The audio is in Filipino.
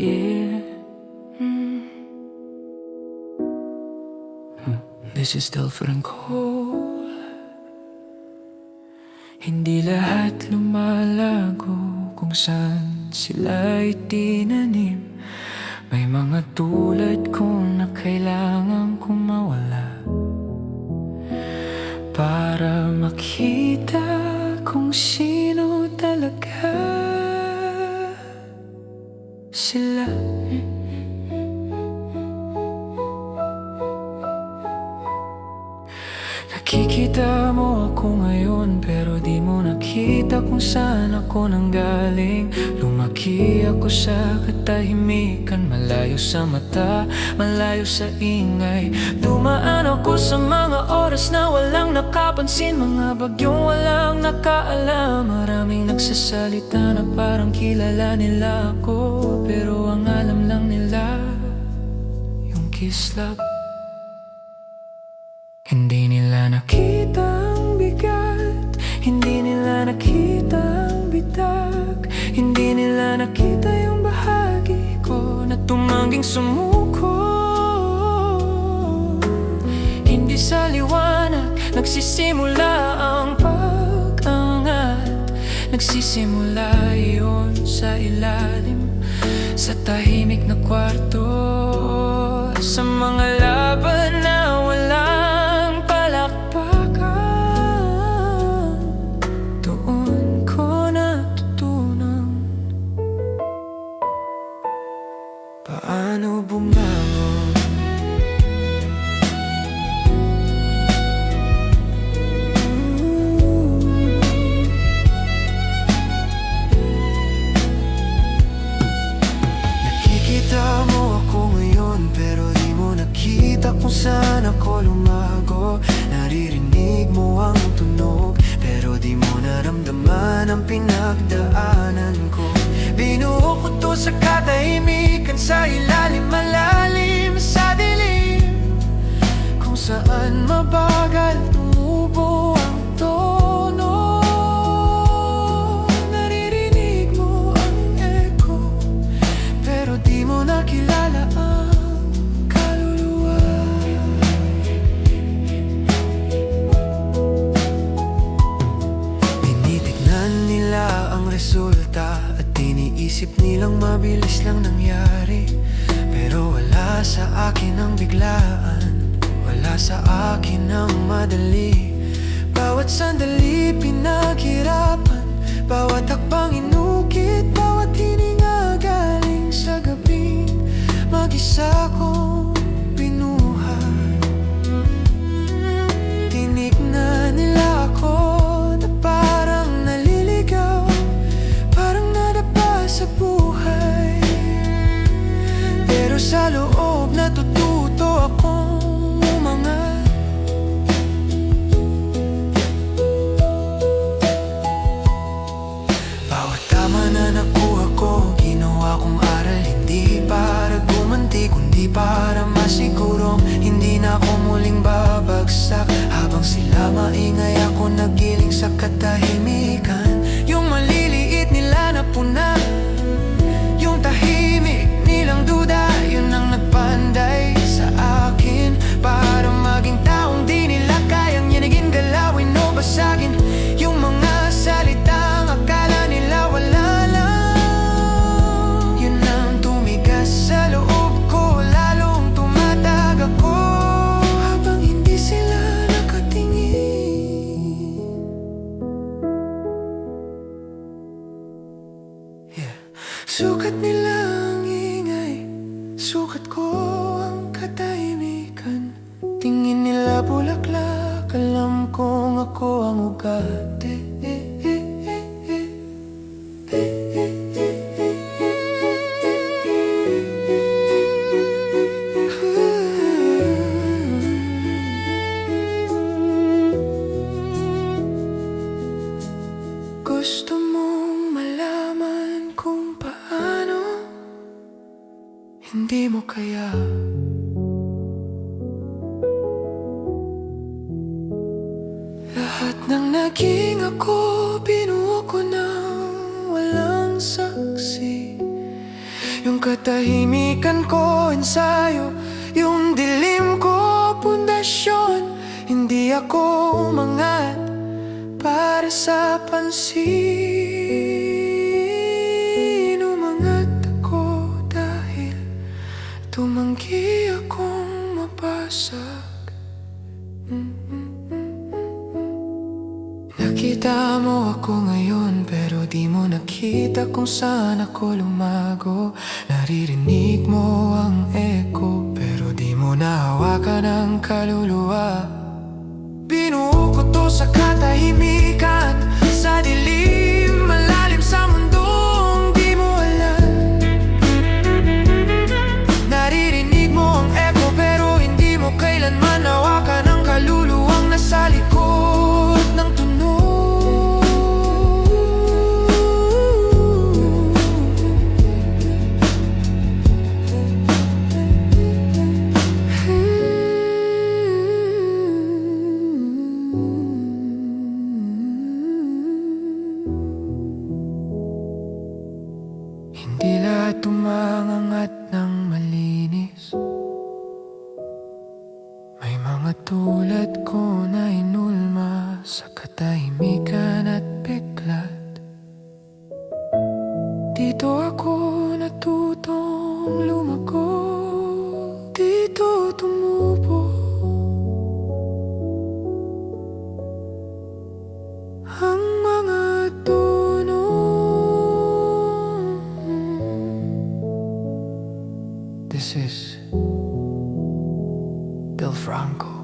yeah. This is still Franco. Hindi lahat lumalago kung saan sila itinanim. May mga tulad ko na kailangan kong mawala para makita kung sino talaga sila. Nakikita mo ako ngayon, pero di mo nakita kung saan ako nanggaling. Lumaki ako sa katahimikan, malayo sa mata, malayo sa ingay. Dumaan ako sa mga oras na walang nakapansin, mga bagyong walang nakaalam. Maraming nagsasalita na parang kilala nila ako, pero ang alam lang nila yung kislap. Hindi nila nakita ang bigat, hindi nila nakita ang bitag, hindi nila nakita yung bahagi ko na tumangging sumuko. Hindi sa liwanag nagsisimula ang pag-angat, nagsisimula yun sa ilalim, sa tahimik na kwarto, sa mga laban na walang palakpakan. Doon ko natutunan paano bumangon. Nakikita mo ako ngayon, pero di mo nakita kung saan ako lumago. Naririnig mo ang tunog, pero di mo naramdaman ang pinagdaanan ko. Binuo ko to sa katahimikan, sa ilalim, malalim sa dilim, kung saan mabagal tumubo ang tono. Naririnig mo ang echo, pero di mo nakilala ang kaluluwa. Tinitignan nila ang resulta at iniisip nilang mabilis lang nangyari, pero wala sa akin ang biglaan, wala sa akin ang madali. Bawat sandali pinaghirapan, bawat hakbang inukit, bawat hininga galing sa gabing mag-isa kong binuhay. Tinignan nila ako na parang naliligaw, parang nadapa sa buhay, pero sa loob natututo akong umangat. Bawat tama na nakuha ko, ginawa kong aral, hindi para gumanti, kundi para masigurong hindi na ako muling babagsak. Habang sila maingay, ako nagiling sa katahimikan. Yung maliliit nila na puna, yung tahimik nilang duda, yun ang nagpanday sa akin para maging taong di nila kayang yanigin, galawin o basagin. Yung mga salitang akala nila wala lang, yun ang tumigas sa loob ko, lalong tumatag ako habang hindi sila nakatingin. Sukat nila ang ingay, sukat ko ang katahimikan. Tingin nila bulaklak, alam kong ako ang ugat. Gusto mong malaman kung paano, hindi mo kaya. Lahat ng naging ako, binuo ko ng walang saksi. Yung katahimikan ko, ensayo. Yung dilim ko, pundasyon. Hindi ako umangat para sa pansin. Umangat ako dahil tumanggi akong mabasag. Nakita mo ako ngayon, pero di mo nakita kung saan ako lumago. Naririnig mo ang echo, pero di mo nahawakan ang kaluluwa. Binuo ko to sa katahimikan, sa dilim, malalim sa mundong di mo alam. Naririnig mo ang echo, pero hindi mo kailanman nahawakan ang kaluluwang nasa likod ng tunog. Hindi lahat umangangat ng malinis. May mga tulad ko na inulma sa katahimikan at biglat. Dito ako natutong lumago, dito tumubo ang mga tunog. This is Bill Franco.